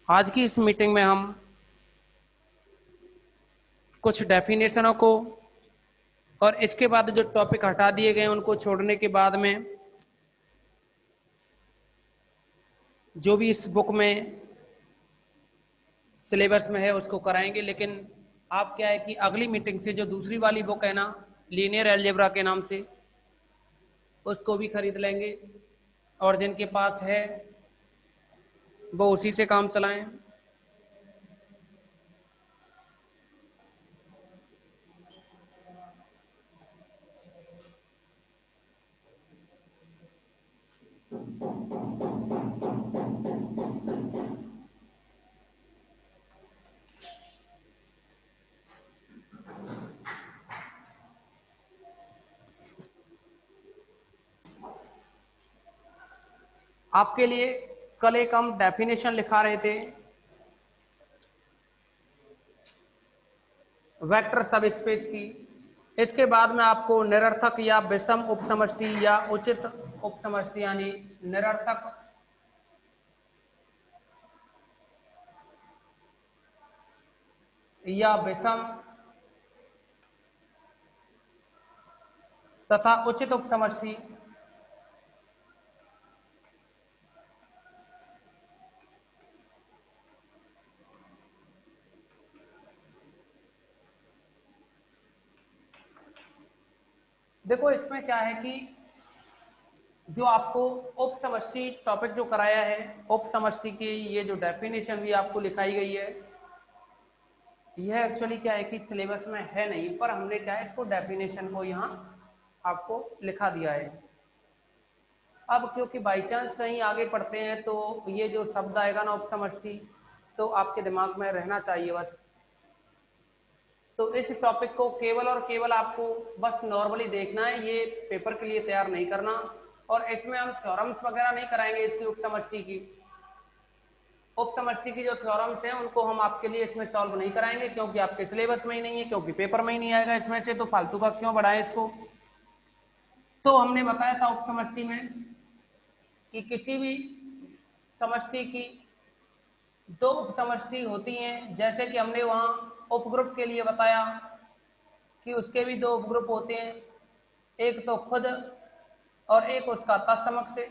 आज की इस मीटिंग में हम कुछ डेफिनेशनों को और इसके बाद जो टॉपिक हटा दिए गए उनको छोड़ने के बाद में जो भी इस बुक में सिलेबस में है उसको कराएंगे। लेकिन आप क्या है कि अगली मीटिंग से जो दूसरी वाली बुक है ना, लीनियर अलजेब्रा के नाम से, उसको भी खरीद लेंगे और जिनके पास है वो उसी से काम चलाएं। आपके लिए कल एक हम डेफिनेशन लिखा रहे थे वेक्टर सब स्पेस की। इसके बाद में आपको निरर्थक या विषम उपसमष्टि या उचित उपसमष्टि यानी निरर्थक या विषम तथा उचित उपसमष्टि देखो इसमें क्या है कि जो आपको उपसमष्टि टॉपिक जो कराया है, उपसमष्टि की ये जो डेफिनेशन भी आपको लिखाई गई है, यह एक्चुअली क्या है कि सिलेबस में है नहीं, पर हमने क्या है इसको डेफिनेशन को यहाँ आपको लिखा दिया है। अब क्योंकि बाई चांस कहीं आगे पढ़ते हैं तो ये जो शब्द आएगा ना उपसमष्टि, तो आपके दिमाग में रहना चाहिए बस। तो इस टॉपिक को केवल और केवल आपको बस नॉर्मली देखना है, ये पेपर के लिए तैयार नहीं करना। और इसमें हम थ्योरम्स वगैरह नहीं कराएंगे इसकी उपसमष्टि की। उपसमष्टि की जो थ्योरम्स हैं उनको हम आपके लिए इसमें सॉल्व नहीं कराएंगे, क्योंकि आपके सिलेबस में ही नहीं है, क्योंकि पेपर में ही नहीं आएगा इसमें से, तो फालतू का क्यों बढ़ाएं इसको। तो हमने बताया था उपसमष्टि में कि किसी भी समष्टि की दो उपसमष्टि होती हैं। जैसे कि हमने वहां उपग्रुप के लिए बताया कि उसके भी दो उपग्रुप होते हैं, एक तो खुद और एक उसका तत्समक से।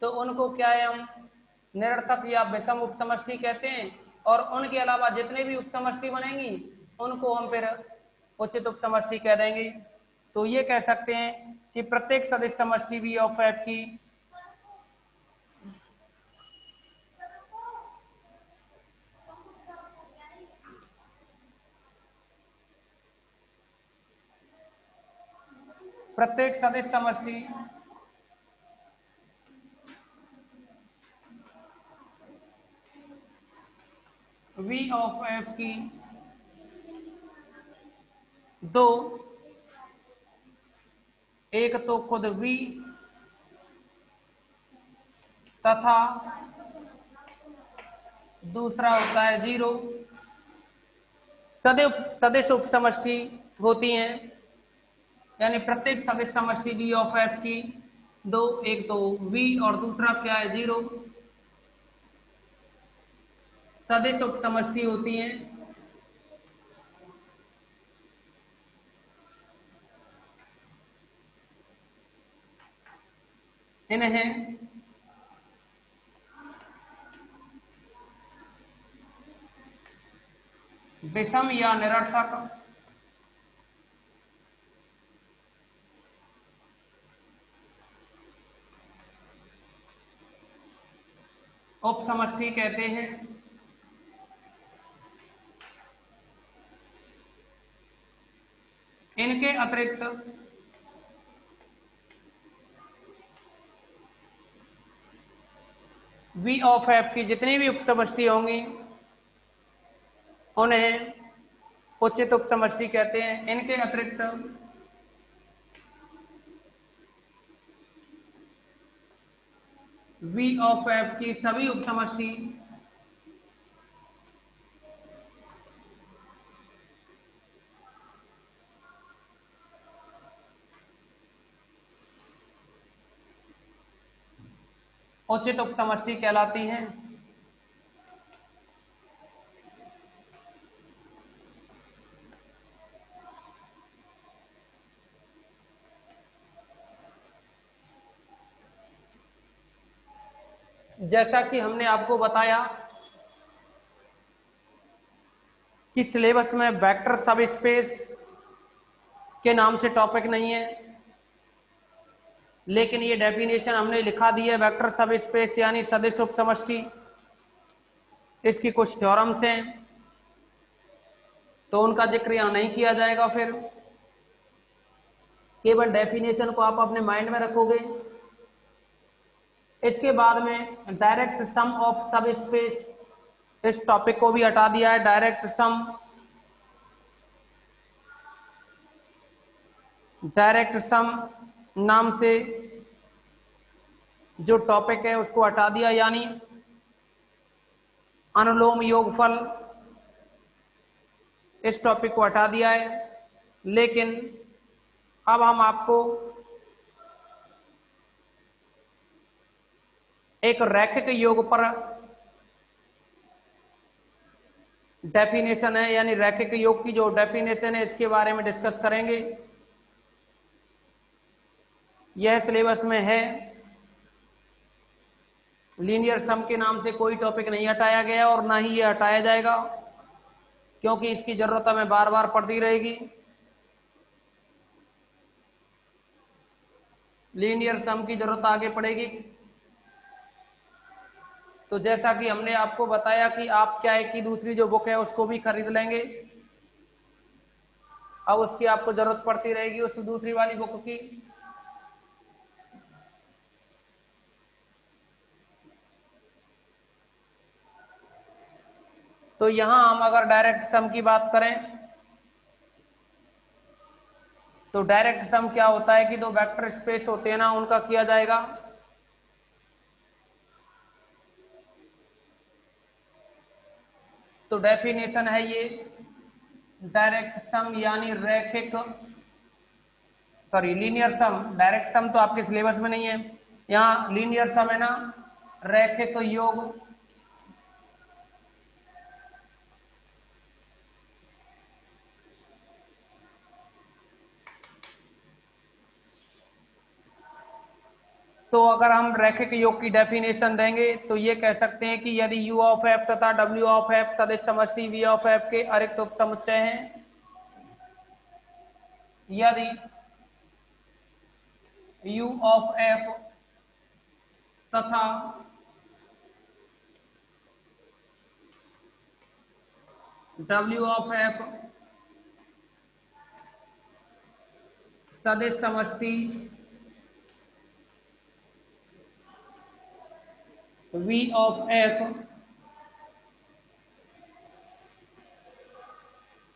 तो उनको क्या है, हम निरर्थक या विषम उपसमष्टि कहते हैं। और उनके अलावा जितने भी उपसमष्टि बनेंगी उनको हम फिर उचित उपसमष्टि कह देंगे। तो ये कह सकते हैं कि प्रत्येक सदिश समष्टि वी ऑफ एफ की प्रत्येक सदिश समष्टि वी ऑफ एफ की दो, एक तो खुद वी तथा दूसरा होता है जीरो, सदिश उपसमष्टि होती हैं। यानी प्रत्येक सदिश समष्टि वी ऑफ एफ की दो, एक तो वी और दूसरा क्या है जीरो, सदिश उपसमष्टि होती हैं। इन्हें विषम या निरर्थक उपसमष्टि कहते हैं। इनके अतिरिक्त वी ऑफ एफ की जितनी भी उपसमष्टि होंगी उन्हें उचित उपसमष्टि कहते हैं। इनके अतिरिक्त वी ऑफ एफ की सभी उपसमष्टि उचित उपसमष्टि कहलाती हैं। जैसा कि हमने आपको बताया कि सिलेबस में वेक्टर सब स्पेस के नाम से टॉपिक नहीं है, लेकिन ये डेफिनेशन हमने लिखा दी है वेक्टर सब स्पेस यानी सदिश उपसमष्टि। इसकी कुछ थ्योरम्स हैं तो उनका जिक्र यहां नहीं किया जाएगा, फिर केवल डेफिनेशन को आप अपने माइंड में रखोगे। इसके बाद में डायरेक्ट सम ऑफ सब स्पेस, इस टॉपिक को भी हटा दिया है। डायरेक्ट सम नाम से जो टॉपिक है उसको हटा दिया, यानी अनुलोम योगफल, इस टॉपिक को हटा दिया है। लेकिन अब हम आपको एक रैखिक योग पर डेफिनेशन है, यानी रैखिक योग की जो डेफिनेशन है इसके बारे में डिस्कस करेंगे। यह सिलेबस में है, लीनियर सम के नाम से कोई टॉपिक नहीं हटाया गया और ना ही ये हटाया जाएगा, क्योंकि इसकी जरूरत हमें बार बार पड़ती रहेगी। लीनियर सम की जरूरत आगे पड़ेगी। तो जैसा कि हमने आपको बताया कि आप क्या है कि दूसरी जो बुक है उसको भी खरीद लेंगे, अब उसकी आपको जरूरत पड़ती रहेगी उस दूसरी वाली बुक की। तो यहां हम अगर डायरेक्ट सम की बात करें तो डायरेक्ट सम क्या होता है कि दो वेक्टर स्पेस होते हैं ना, उनका किया जाएगा। तो डेफिनेशन है ये डायरेक्ट सम यानी रैखिक, सॉरी लीनियर सम, डायरेक्ट सम तो आपके सिलेबस में नहीं है, यहाँ लीनियर सम है ना, रैखिक योग तो अगर हम रैखिक योग की डेफिनेशन देंगे तो ये कह सकते हैं कि यदि u ऑफ f तथा w ऑफ f सदिश समष्टि v ऑफ f के अरिक्त उपसमुच्चय हैं, यदि u ऑफ f तथा w ऑफ f सदिश समष्टि v ऑफ f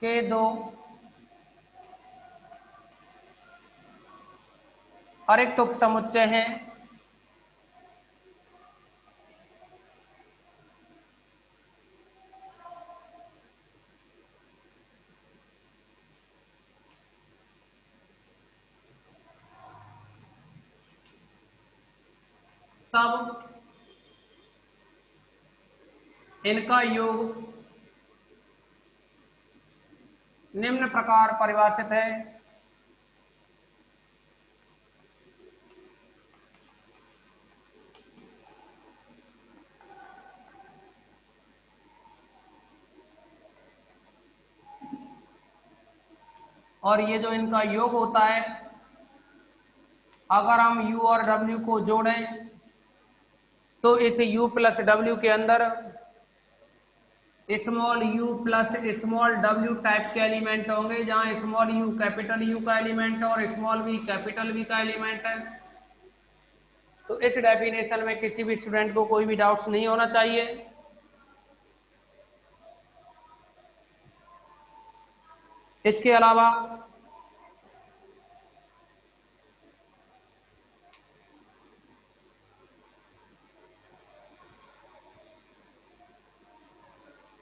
के दो अरिक्त उपसमुच्चय हैं, तब इनका योग निम्न प्रकार परिभाषित है। और ये जो इनका योग होता है, अगर हम u और w को जोड़ें तो इस u प्लस w के अंदर small u plus small w type के एलिमेंट होंगे, जहां स्मॉल u कैपिटल U का एलिमेंट है और स्मॉल v कैपिटल V का एलिमेंट है। तो इस डेफिनेशन में किसी भी स्टूडेंट को कोई भी डाउट्स नहीं होना चाहिए। इसके अलावा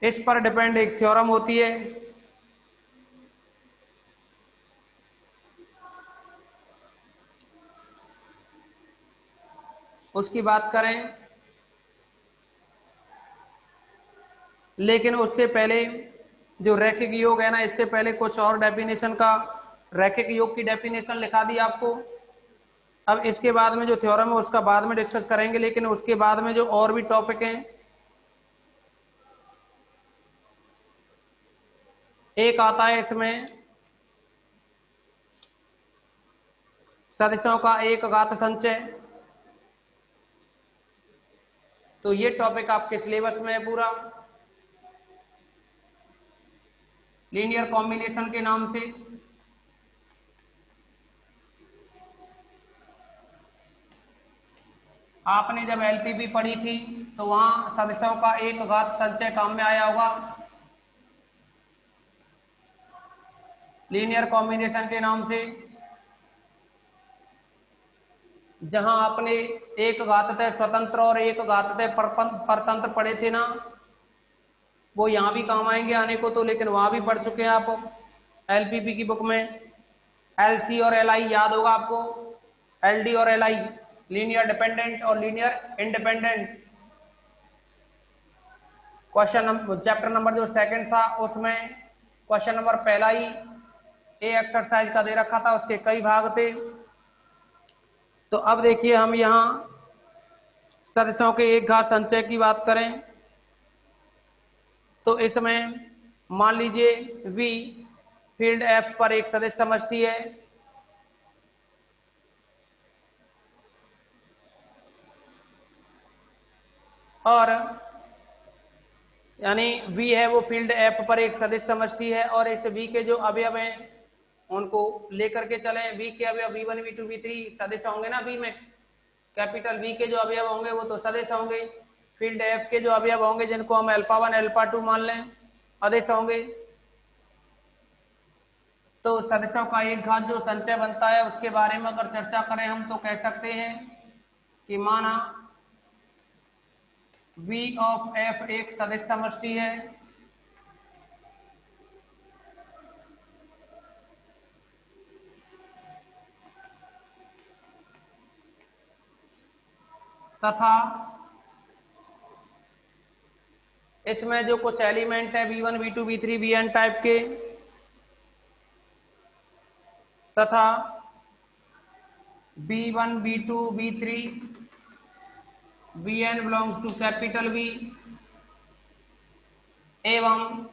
इस पर डिपेंड एक थ्योरम होती है, उसकी बात करें। लेकिन उससे पहले जो रैखिक योग है ना, इससे पहले कुछ और डेफिनेशन का, रैखिक योग की डेफिनेशन लिखा दी आपको। अब इसके बाद में जो थ्योरम है उसका बाद में डिस्कस करेंगे, लेकिन उसके बाद में जो और भी टॉपिक हैं, एक आता है इसमें सदिशों का एक घात संचय। तो ये टॉपिक आपके सिलेबस में है पूरा, लीनियर कॉम्बिनेशन के नाम से। आपने जब एलपीपी पढ़ी थी तो वहां सदिशों का एक घात संचय काम में आया होगा, लीनियर कॉम्बिनेशन के नाम से, जहां आपने एक घाततः स्वतंत्र और एक घाततः परतंत्र पढ़े थे ना, वो यहाँ भी काम आएंगे आने को तो, लेकिन वहां भी पढ़ चुके हैं आप एलपीपी की बुक में। एलसी और एलआई याद होगा आपको, एलडी और एलआई, लीनियर डिपेंडेंट और linear independent. Question number chapter number जो सेकंड था उसमें क्वेश्चन नंबर पहला ही ए एक्सरसाइज का दे रखा था, उसके कई भाग थे। तो अब देखिए हम यहाँ सदस्यों के एक घात संचय की बात करें तो इसमें मान लीजिए V फील्ड F पर एक सदिश समष्टि है, और यानी V है वो फील्ड F पर एक सदिश समष्टि है, और इस V के जो अवयव हैं उनको लेकर के चले। V के अवयव V1 V2 V3 सदिश होंगे ना, V में कैपिटल V के जो अवयव होंगे वो तो सदिश होंगे, फील्ड F के जो अवयव होंगे जिनको हम अल्फा 1 अल्फा 2 मान लें अदिश होंगे। तो सदिशों का एक घात जो संचय बनता है उसके बारे में अगर चर्चा करें हम तो कह सकते हैं कि माना V ऑफ F एक सदिश समष्टि है, तथा इसमें जो कुछ एलिमेंट है V1 V2 V3 Vn type के, तथा V1 V2 V3 Vn belongs to capital V, एवं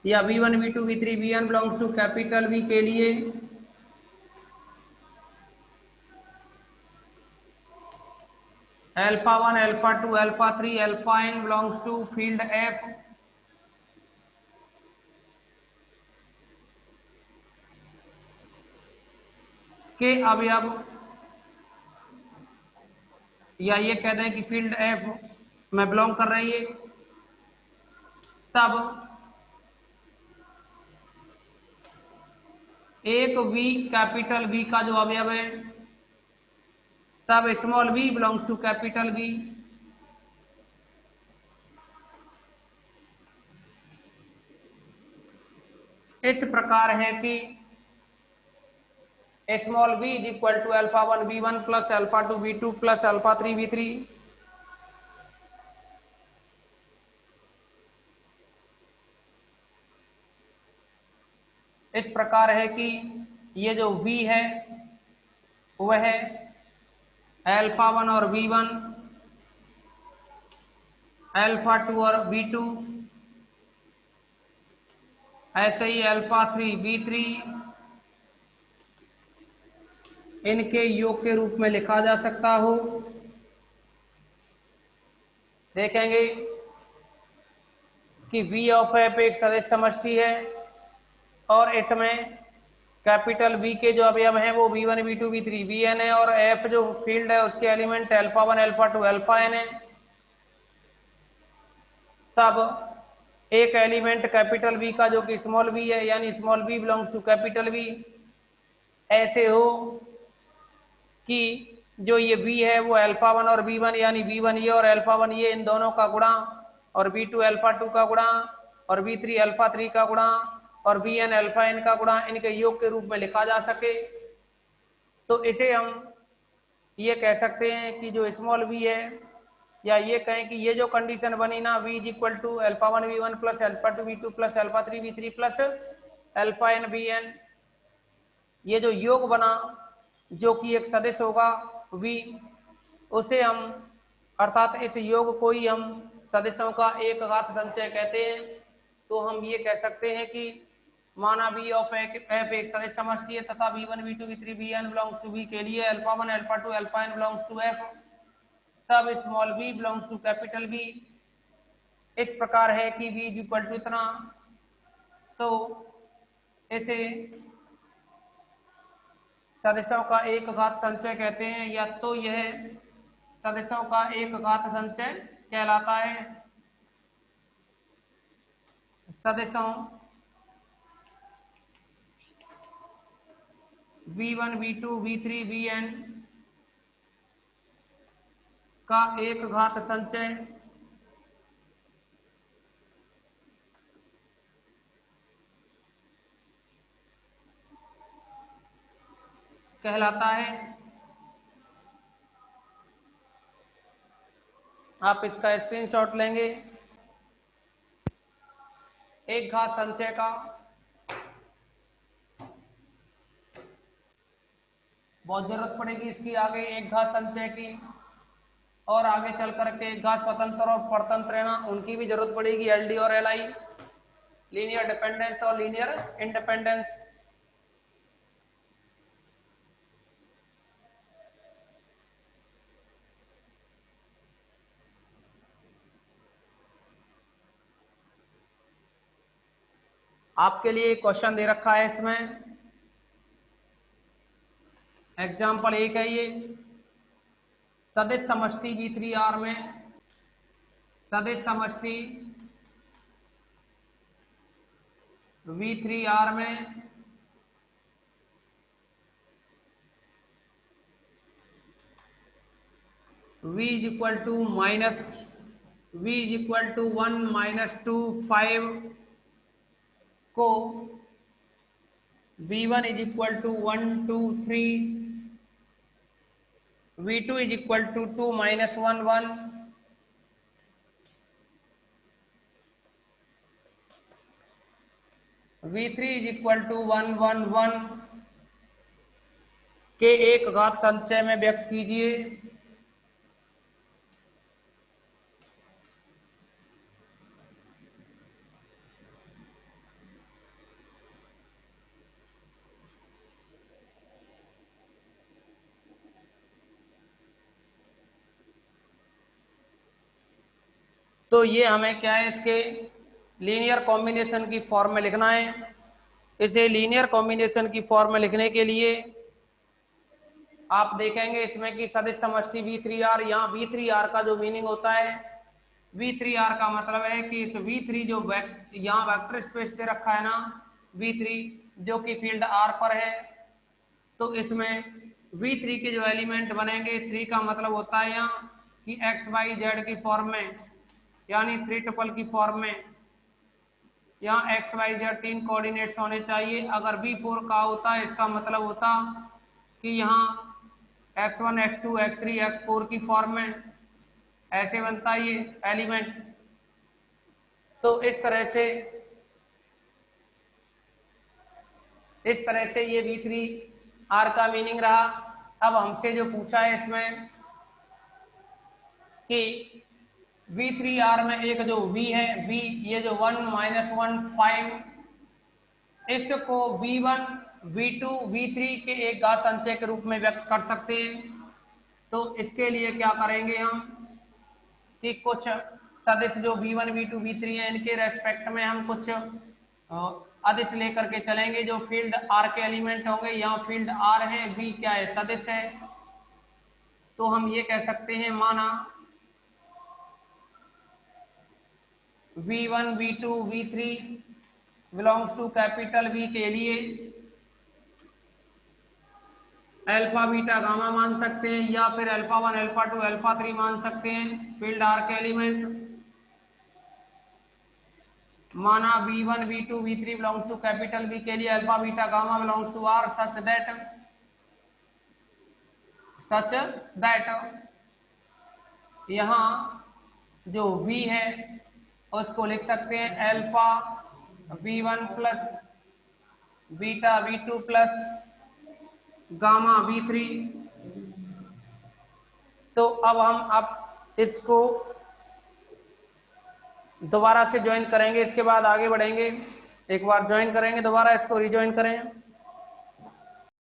या V1 V2 V3 Vn belongs to capital V के लिए alpha 1 alpha 2 alpha 3 alpha n belongs to field F के अवयव, या ये कह दें कि फील्ड F में बिलोंग कर रही है, तब एक V कैपिटल V का जो अवयव है तब small v belongs to capital V। इस प्रकार है कि small v is equal to alpha 1 v1 plus alpha 2 v2 plus alpha 3 v3। इस प्रकार है कि ये जो v है वह अल्फा 1 और v1, अल्फा 2 और v2, ऐसे ही अल्फा 3 v3 इनके योग के रूप में लिखा जा सकता हो। देखेंगे कि V ऑफ F एक सदिश समष्टि है और इसमें कैपिटल V के जो अवयव हैं वो V1 V2 V3 Vn है, और F जो फील्ड है उसके element alpha 1 alpha 2 alpha n है। तब एक एलिमेंट कैपिटल V का जो कि स्मॉल v है, यानी small v belongs to capital V, ऐसे हो कि जो ये V है वो अल्फा 1 और V1 यानी V1 ये और अल्फा 1 ये इन दोनों का गुणा, और V2 अल्फा 2 का गुणा, और V3 अल्फा 3 का गुणा, और Vn अल्फा n का गुणा इनके योग के रूप में लिखा जा सके। तो इसे हम ये कह सकते हैं कि जो स्मॉल v है, या ये कहें कि ये जो कंडीशन बनी ना V is equal to alpha 1 V1 plus alpha 2 V2 plus alpha 3 V3 plus alpha n Vn, ये जो योग बना जो कि एक सदिश होगा v, उसे हम अर्थात इस योग को ही हम सदिशों का एक घात संचय कहते हैं। तो हम ये कह सकते हैं कि माना v ऑफ f एक सदिश समष्टि है तथा v1 v2 v3 vn belongs to v के लिए alpha 1 alpha 2 alpha n belongs to f, तब small v belongs to capital V इस प्रकार है कि v इक्वल टू इतना। तो इसे सदिशों का एक घात संचय कहते हैं, या तो यह सदिशों का एक घात संचय कहलाता है। सदिशों v1 v2 v3 vn का एक घात संचय कहलाता है। आप इसका स्क्रीनशॉट लेंगे। एक घात संचय का बहुत जरूरत पड़ेगी इसकी आगे, एक घात संचय की, और आगे चल करके एक घात स्वतंत्र और परतंत्र है ना, उनकी भी जरूरत पड़ेगी, एलडी और एलआई, लीनियर डिपेंडेंस और लीनियर इंडिपेंडेंस। आपके लिए क्वेश्चन दे रखा है इसमें, एग्जाम्पल एक है ये, सदिश समष्टि V3R में, सदिश समष्टि V3R में v is equal to minus v is equal to 1 -2 5 को v1 is equal to 1 2 3, v2 is equal to 2 -1 1, v3 is equal to 1 1 1 के एक घात संचय में व्यक्त कीजिए। तो ये हमें क्या है, इसके लीनियर कॉम्बिनेशन की फॉर्म में लिखना है। इसे लीनियर कॉम्बिनेशन की फॉर्म में लिखने के लिए आप देखेंगे इसमें कि सदिश समष्टि V3R, यहाँ V3R का जो मीनिंग होता है, V3R का मतलब है कि इस V3 जो यहाँ वेक्टर स्पेस दे रखा है ना V3, जो कि फील्ड R पर है, तो इसमें V3 के जो एलिमेंट बनेंगे, 3 का मतलब होता है यहाँ कि XYZ की फॉर्म में, यानी 3 ट्रिपल की फॉर्म में। यहाँ XYZ 3 कोऑर्डिनेट्स होने चाहिए। अगर V4 का होता है, इसका मतलब होता कि यहाँ x1 x2 x3 x4 की फॉर्म में, ऐसे बनता है ये एलिमेंट। तो इस तरह से ये V3R का मीनिंग रहा। अब हमसे जो पूछा है इसमें कि V3R में एक जो V है, V ये जो 1 -1 5, इसको V1 V2 V3 के एक घात संचय के रूप में व्यक्त कर सकते हैं। तो इसके लिए क्या करेंगे हम कि कुछ सदिश जो V1 V2 V3 है, इनके रेस्पेक्ट में हम कुछ अदिश लेकर के चलेंगे जो फील्ड R के एलिमेंट होंगे। यहाँ फील्ड R है, V क्या है, सदिश है। तो हम ये कह सकते हैं, माना V1 V2 V3 belongs to capital V के लिए अल्फा बीटा गामा मान सकते हैं, या फिर अल्फा 1 अल्फा 2 अल्फा 3 मान सकते हैं फील्ड R के एलिमेंट। माना V1 V2 V3 belongs to capital V के लिए alpha beta gamma belongs to R such that यहाँ जो V है उसको लिख सकते हैं alpha V1 plus beta V2 plus gamma V3। तो अब इसको दोबारा से ज्वाइन करेंगे, इसके बाद आगे बढ़ेंगे। एक बार ज्वाइन करेंगे, दोबारा इसको रिज्वाइन करें।